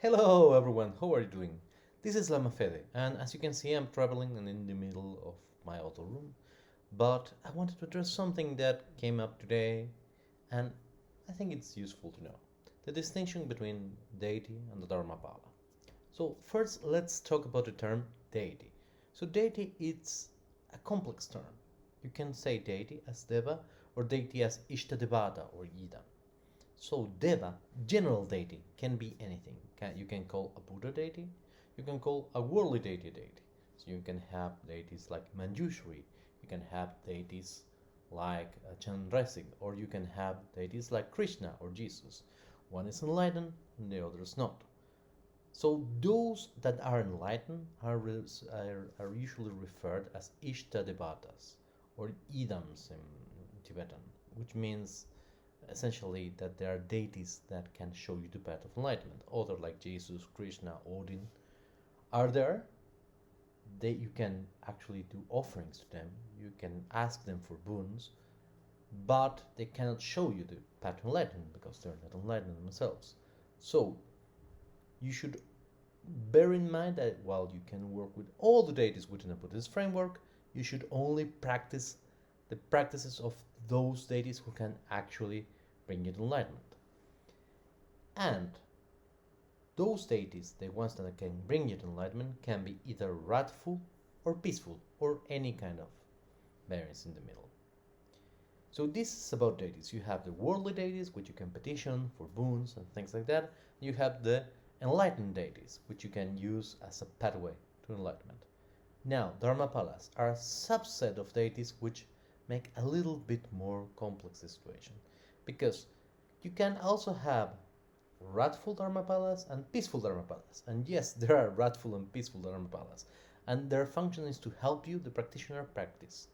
Hello everyone, how are you doing? This is Lama Fede, and as you can see, I'm traveling and in the middle of my auto room. But I wanted to address something that came up today, and I think it's useful to know the distinction between deity and the Dharmapala. So, first, let's talk about the term deity. So, deity is a complex term. You can say deity as Deva or deity as Ishtadevata or Ida. So Deva, general deity, can be anything. You can call a Buddha deity, you can call a worldly deity deity. So you can have deities like Manjushri, you can have deities like Chandrasik, or you can have deities like Krishna or Jesus. One is enlightened and the other is not. So those that are enlightened are usually referred as Ishtadevatas or Idams in Tibetan, which means essentially that there are deities that can show you the path of enlightenment. Other like Jesus, Krishna, Odin are there. You can actually do offerings to them. You can ask them for boons, but they cannot show you the path to enlightenment because they're not enlightened themselves. So you should bear in mind that while you can work with all the deities within a Buddhist framework, you should only practice the practices of those deities who can actually bring you to enlightenment. And those deities, the ones that can bring you to enlightenment, can be either wrathful or peaceful, or any kind of variance in the middle. So this is about deities. You have the worldly deities, which you can petition for boons and things like that. You have the enlightened deities, which you can use as a pathway to enlightenment. Now, Dharmapalas are a subset of deities which make a little bit more complex the situation, because you can also have wrathful Dharmapalas and peaceful Dharmapalas. And yes, there are wrathful and peaceful Dharmapalas, and their function is to help you, the practitioner, practice.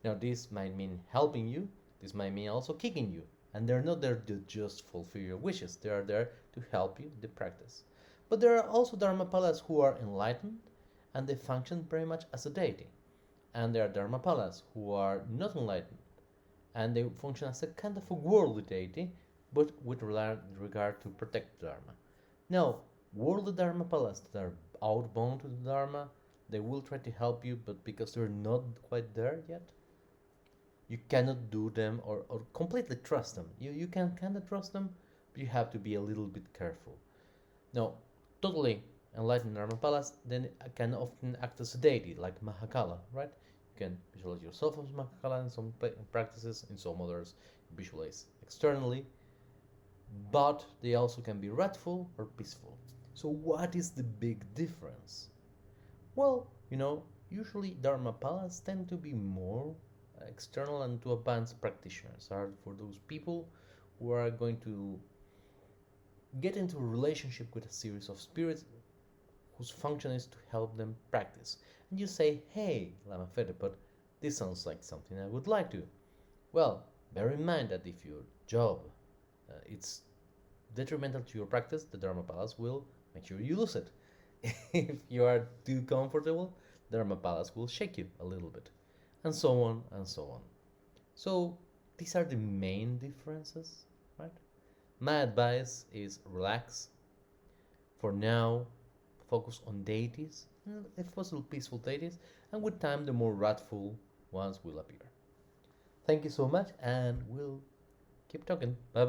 Now, this might mean helping you, this might mean also kicking you, and they're not there to just fulfill your wishes, they are there to help you, the practice. But there are also Dharmapalas who are enlightened, and they function very much as a deity. And there are Dharmapalas who are not enlightened, and they function as a kind of a worldly deity, but with regard to protect the Dharma. Now, worldly Dharmapalas that are outbound to the Dharma, they will try to help you, but because they're not quite there yet, you cannot do them or completely trust them. You can kind of trust them, but you have to be a little bit careful. Now, totally enlightened Dharmapalas then can often act as a deity, like Mahakala, right? You can visualize yourself as Mahakala in some practices, in some others, visualize externally, but they also can be wrathful or peaceful. So, what is the big difference? Well, usually Dharmapalas tend to be more external and to advanced practitioners, are for those people who are going to get into a relationship with a series of spirits whose function is to help them practice. And you say, hey, Lama Fede, but this sounds like something I would like to. Well, bear in mind that if your job it's detrimental to your practice, the Dharmapalas will make sure you lose it. If you are too comfortable, Dharmapalas will shake you a little bit, and so on and so on. So these are the main differences, right? My advice is relax. For now, focus on deities, if possible peaceful deities, and with time the more wrathful ones will appear. Thank you so much, and we'll keep talking. Bye bye.